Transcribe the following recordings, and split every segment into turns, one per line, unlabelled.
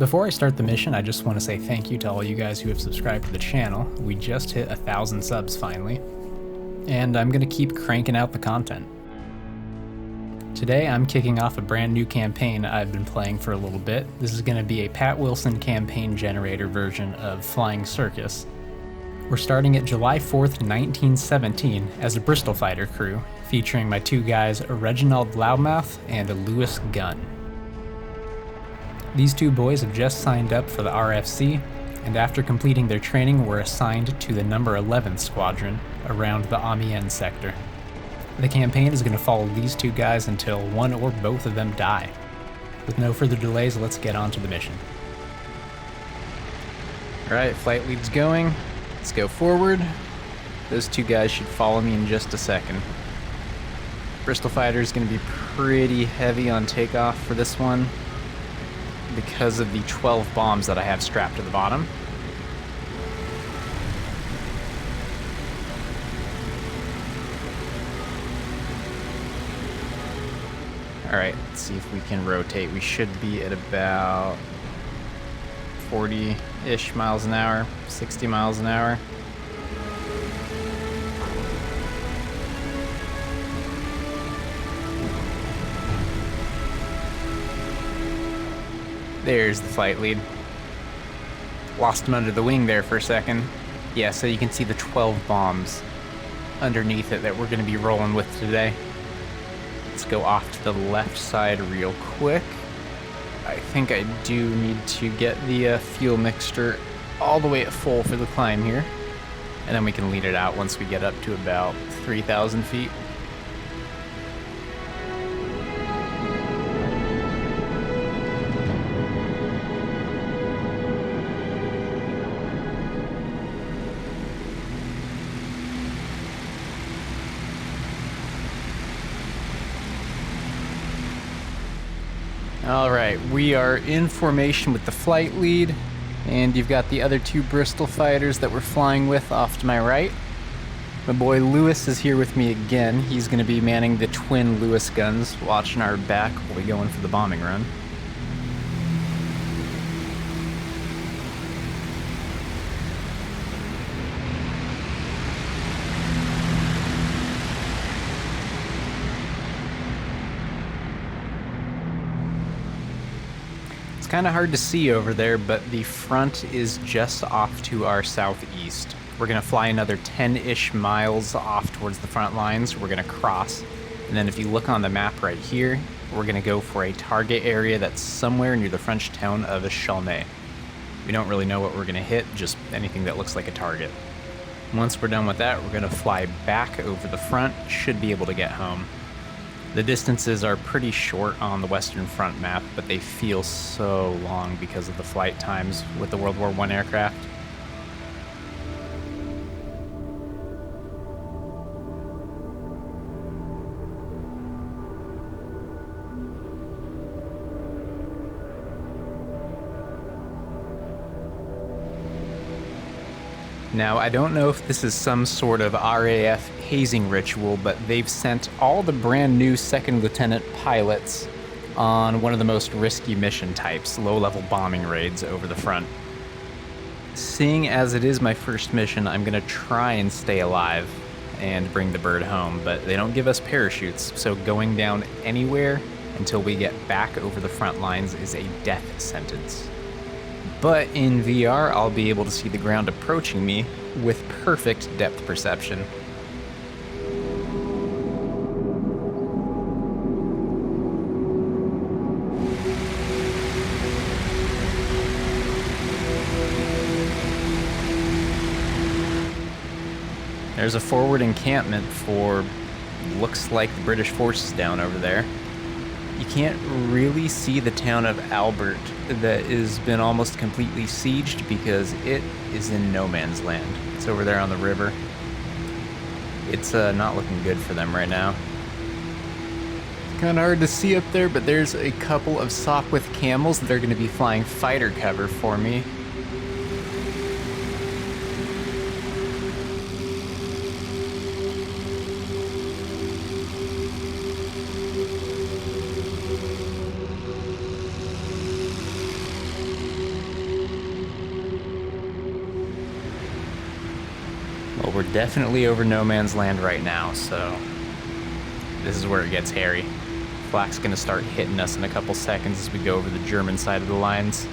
Before I start the mission, I just want to say thank you to all you guys who have subscribed to the channel. We just hit 1,000 subs finally, and I'm gonna keep cranking out the content. Today I'm kicking off a brand new campaign I've been playing for a little bit. This is gonna be a Pat Wilson campaign generator version of Flying Circus. We're starting at July 4th, 1917 as a Bristolfighter crew, featuring my two guys, a Reginald Loudmouth and a Lewis Gunn. These two boys have just signed up for the RFC, and after completing their training were assigned to the number 11 squadron around the Amiens sector. The campaign is going to follow these two guys until one or both of them die. With no further delays, let's get on to the mission. Alright, flight lead's going. Let's go forward. Those two guys should follow me in just a second. Bristolfighter is going to be pretty heavy on takeoff for this one, because of the 12 bombs that I have strapped to the bottom. Alright, let's see if we can rotate. We should be at about 40-ish miles an hour, 60 miles an hour. There's the flight lead. Lost him under the wing there for a second. Yeah, so you can see the 12 bombs underneath it that we're going to be rolling with today. Let's go off to the left side real quick. I think I do need to get the fuel mixture all the way at full for the climb here. And then we can lead it out once we get up to about 3,000 feet. Alright, we are in formation with the flight lead, and you've got the other two Bristol fighters that we're flying with off to my right. My boy Lewis is here with me again. He's going to be manning the twin Lewis guns, watching our back while we go in for the bombing run. It's kind of hard to see over there, but the front is just off to our southeast. We're going to fly another 10-ish miles off towards the front lines. We're going to cross, and then if you look on the map right here, we're going to go for a target area that's somewhere near the French town of Chalmey. We don't really know what we're going to hit, just anything that looks like a target. Once we're done with that, we're going to fly back over the front, should be able to get home. The distances are pretty short on the Western Front map, but they feel so long because of the flight times with the World War I aircraft. Now, I don't know if this is some sort of RAF hazing ritual, but they've sent all the brand new second lieutenant pilots on one of the most risky mission types, low-level bombing raids over the front. Seeing as it is my first mission, I'm going to try and stay alive and bring the bird home, but they don't give us parachutes, so going down anywhere until we get back over the front lines is a death sentence. But in VR, I'll be able to see the ground approaching me with perfect depth perception. There's a forward encampment for, looks like the British forces down over there. You can't really see the town of Albert that has been almost completely sieged because it is in no man's land. It's over there on the river. It's not looking good for them right now. Kind of hard to see up there, but there's a couple of Sopwith camels that are going to be flying fighter cover for me. Well, we're definitely over no man's land right now, so this is where it gets hairy. Flak's gonna start hitting us in a couple seconds as we go over the German side of the lines.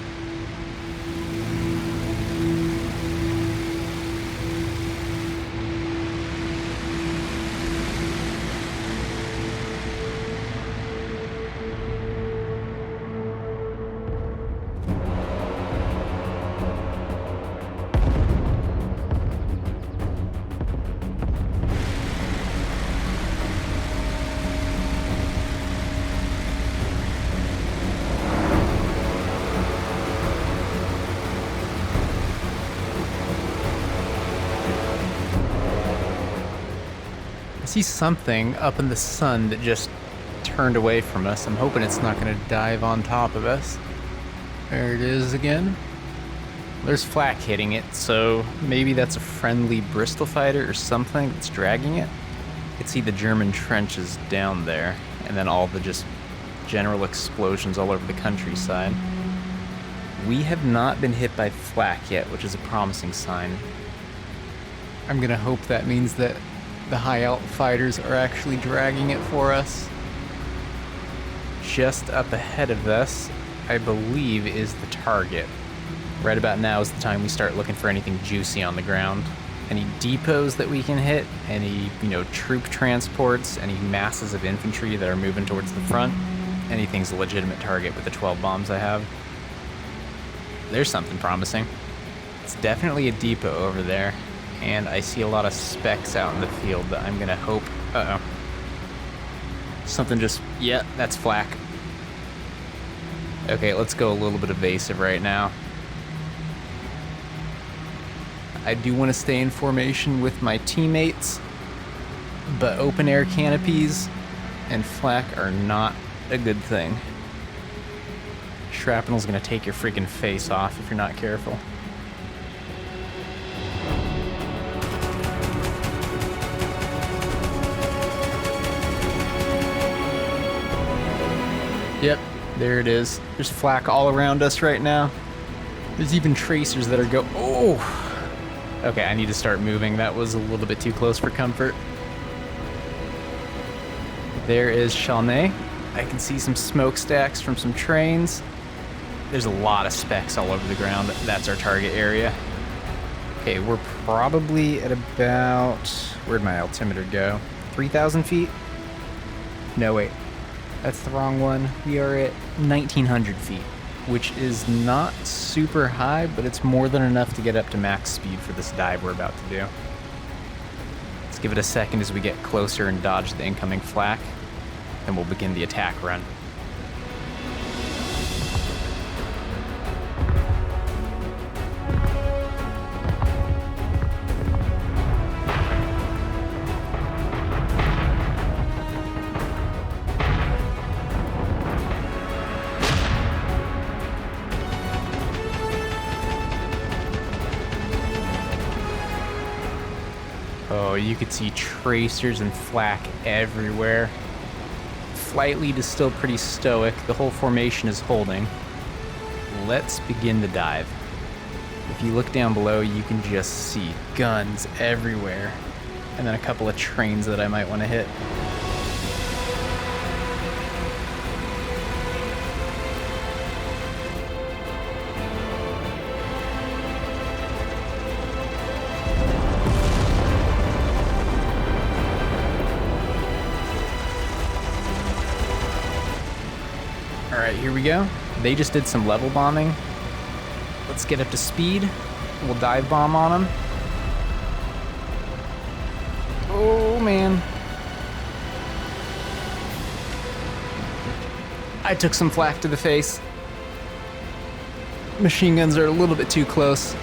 I see something up in the sun that just turned away from us. I'm hoping it's not going to dive on top of us. There it is again. There's flak hitting it, so maybe that's a friendly Bristolfighter or something that's dragging it. You can see the German trenches down there, and then all the just general explosions all over the countryside. We have not been hit by flak yet, which is a promising sign. I'm going to hope that means that the high-alt fighters are actually dragging it for us. Just up ahead of us, I believe, is the target. Right about now is the time we start looking for anything juicy on the ground. Any depots that we can hit, any, troop transports, any masses of infantry that are moving towards the front. Anything's a legitimate target with the 12 bombs I have. There's something promising. It's definitely a depot over there. And I see a lot of specks out in the field that I'm gonna hope... Uh-oh. Something just... Yeah, that's flak. Okay, let's go a little bit evasive right now. I do want to stay in formation with my teammates, but open air canopies and flak are not a good thing. Shrapnel's gonna take your freaking face off if you're not careful. Yep, there it is. There's flak all around us right now. There's even tracers that are Oh! Okay, I need to start moving. That was a little bit too close for comfort. There is Chalnay. I can see some smokestacks from some trains. There's a lot of specks all over the ground. That's our target area. Okay, we're probably at about... Where'd my altimeter go? 3,000 feet? No, wait. That's the wrong one. We are at 1,900 feet, which is not super high, but it's more than enough to get up to max speed for this dive we're about to do. Let's give it a second as we get closer and dodge the incoming flak, then we'll begin the attack run. Oh, you could see tracers and flak everywhere. Flight lead is still pretty stoic. The whole formation is holding. Let's begin the dive. If you look down below, you can just see guns everywhere. And then a couple of trains that I might want to hit. Alright, here we go. They just did some level bombing. Let's get up to speed. We'll dive bomb on them. Oh, man. I took some flak to the face. Machine guns are a little bit too close.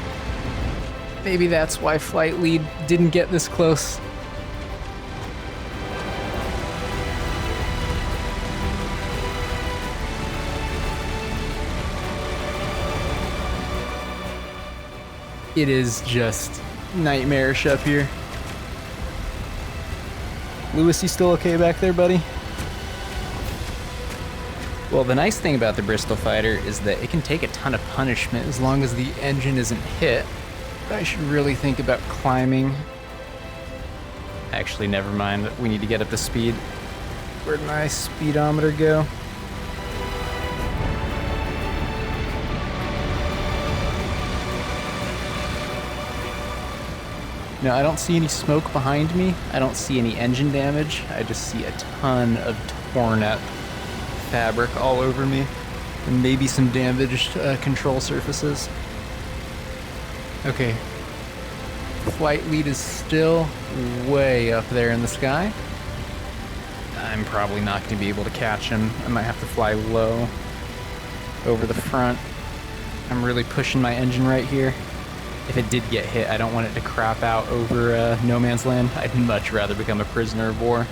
Maybe that's why flight lead didn't get this close. It is just nightmarish up here. Lewis, you still okay back there, buddy? Well, the nice thing about the Bristolfighter is that it can take a ton of punishment as long as the engine isn't hit. I should really think about climbing Actually, never mind. We need to get up to speed. Where'd my speedometer go? No, I don't see any smoke behind me. I don't see any engine damage. I just see a ton of torn up fabric all over me. And maybe some damaged control surfaces. Okay. Flight lead is still way up there in the sky. I'm probably not going to be able to catch him. I might have to fly low over the front. I'm really pushing my engine right here. If it did get hit, I don't want it to crap out over no man's land. I'd much rather become a prisoner of war.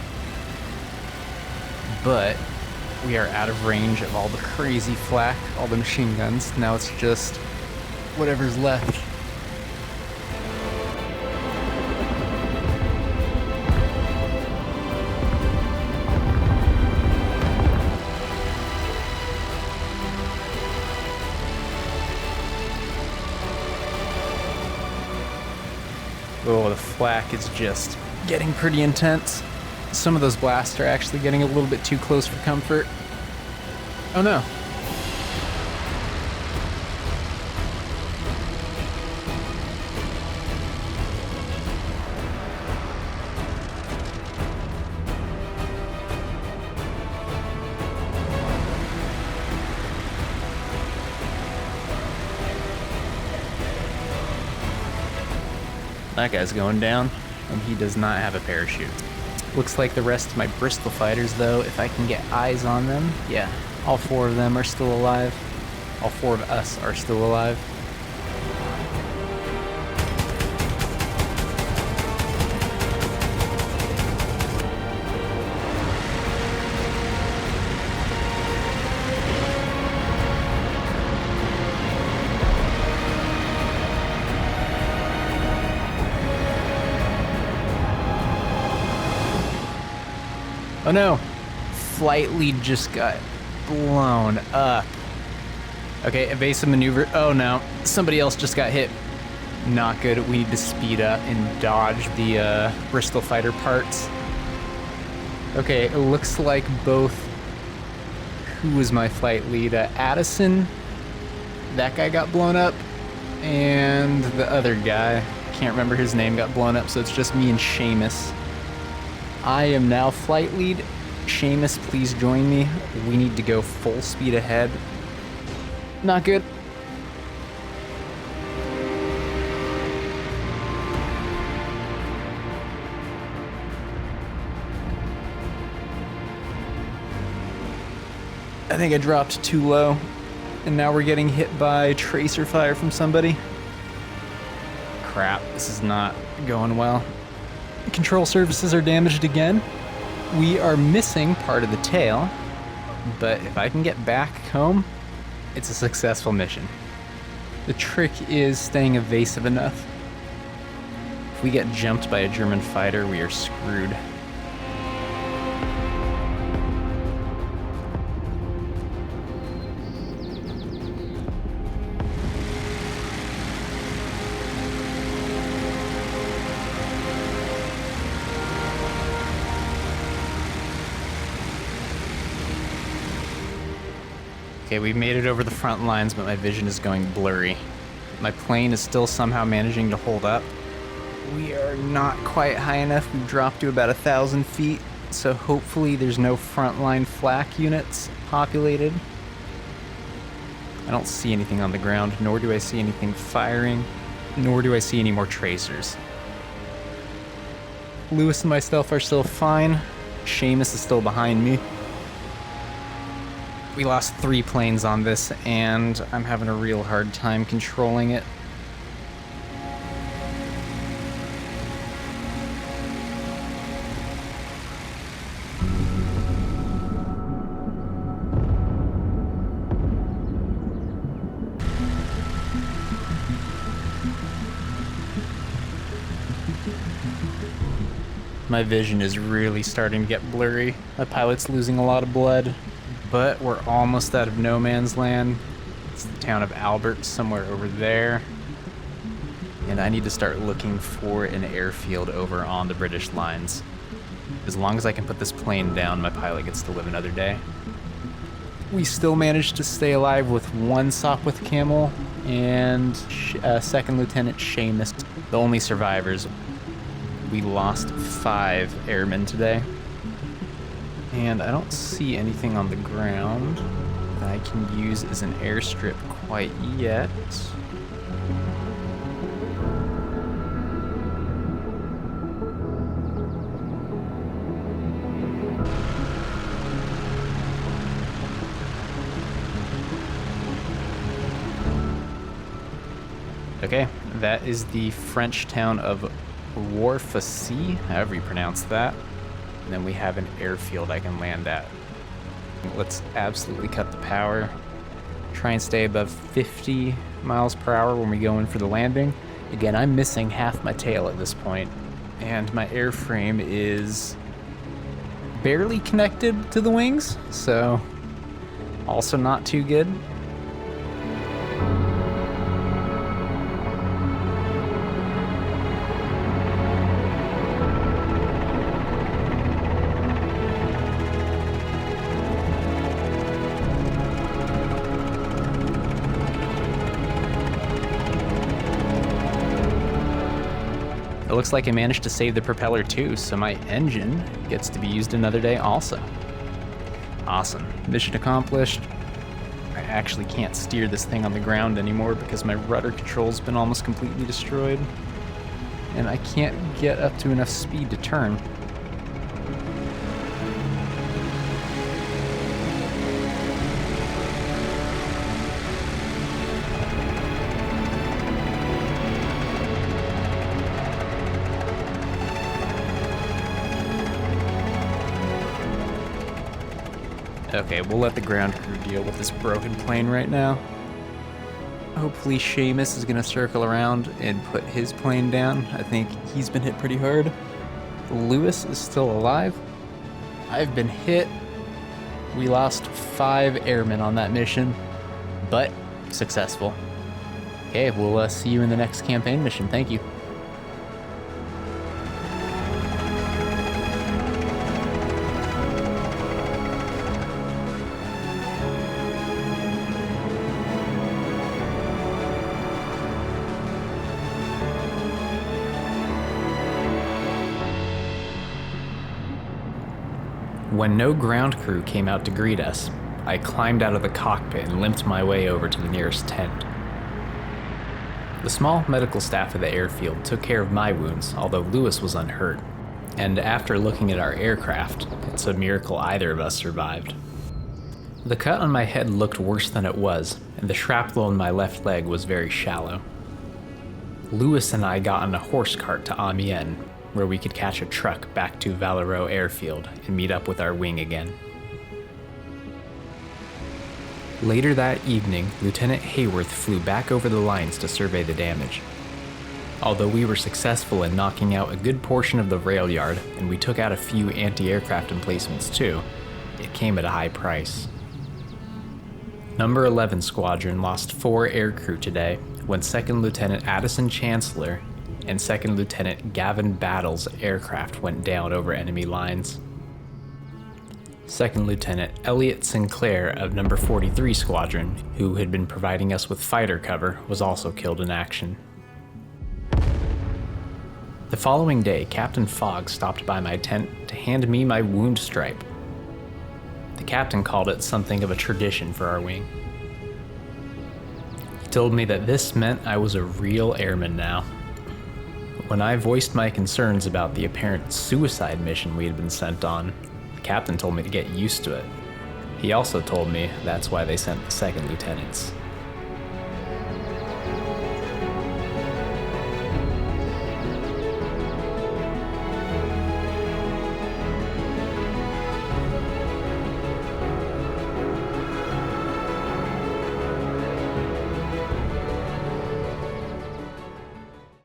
But we are out of range of all the crazy flak, all the machine guns. Now it's just whatever's left. Oh, the flak is just getting pretty intense. Some of those blasts are actually getting a little bit too close for comfort. Oh no. That guy's going down, and he does not have a parachute. Looks like the rest of my Bristolfighters, though, if I can get eyes on them, yeah, all 4 of them are still alive. All 4 of us are still alive. Oh no! Flight lead just got blown up. Okay, evasive maneuver. Oh no, somebody else just got hit. Not good. We need to speed up and dodge the Bristolfighter parts. Okay, it looks like both. Who was my flight lead? Addison. That guy got blown up, and the other guy, can't remember his name, got blown up. So it's just me and Seamus. I am now flight lead. Seamus, please join me. We need to go full speed ahead. Not good. I think I dropped too low, and now we're getting hit by tracer fire from somebody. Crap, this is not going well. Control surfaces are damaged again. We are missing part of the tail, but if I can get back home, it's a successful mission. The trick is staying evasive enough. If we get jumped by a German fighter, we are screwed. Okay, we made it over the front lines, but my vision is going blurry. My plane is still somehow managing to hold up. We are not quite high enough. We've dropped to about 1,000 feet, so hopefully there's no frontline flak units populated. I don't see anything on the ground, nor do I see anything firing, nor do I see any more tracers. Lewis and myself are still fine. Seamus is still behind me. We lost 3 planes on this, and I'm having a real hard time controlling it. My vision is really starting to get blurry. My pilot's losing a lot of blood. But we're almost out of no man's land. It's the town of Albert, somewhere over there. and I need to start looking for an airfield over on the British lines. As long as I can put this plane down, my pilot gets to live another day. We still managed to stay alive with one Sopwith Camel and Second Lieutenant Seamus, the only survivors. We lost 5 airmen today. And I don't see anything on the ground that I can use as an airstrip quite yet. Okay, that is the French town of Warfacy, however you pronounce that. And then we have an airfield I can land at. Let's absolutely cut the power. Try and stay above 50 miles per hour when we go in for the landing. Again, I'm missing half my tail at this point, and my airframe is barely connected to the wings, so also not too good. It looks like I managed to save the propeller too, so my engine gets to be used another day also. Awesome. Mission accomplished. I actually can't steer this thing on the ground anymore because my rudder control's been almost completely destroyed. And I can't get up to enough speed to turn. Okay, we'll let the ground crew deal with this broken plane right now. Hopefully Seamus is gonna circle around and put his plane down. I think he's been hit pretty hard. Lewis is still alive. I've been hit. We lost 5 airmen on that mission, but successful. Okay, we'll see you in the next campaign mission. Thank you. When no ground crew came out to greet us, I climbed out of the cockpit and limped my way over to the nearest tent. The small medical staff of the airfield took care of my wounds, although Lewis was unhurt. And after looking at our aircraft, it's a miracle either of us survived. The cut on my head looked worse than it was, and the shrapnel in my left leg was very shallow. Lewis and I got on a horse cart to Amiens, where we could catch a truck back to Valereau Airfield and meet up with our wing again. Later that evening, Lieutenant Hayworth flew back over the lines to survey the damage. Although we were successful in knocking out a good portion of the rail yard, and we took out a few anti-aircraft emplacements too, it came at a high price. Number 11 Squadron lost 4 aircrew today when 2nd Lieutenant Addison Chancellor and 2nd Lieutenant Gavin Battle's aircraft went down over enemy lines. 2nd Lieutenant Elliot Sinclair of number 43 Squadron, who had been providing us with fighter cover, was also killed in action. The following day, Captain Fogg stopped by my tent to hand me my wound stripe. The captain called it something of a tradition for our wing. He told me that this meant I was a real airman now. When I voiced my concerns about the apparent suicide mission we had been sent on, the captain told me to get used to it. He also told me that's why they sent the 2nd lieutenants.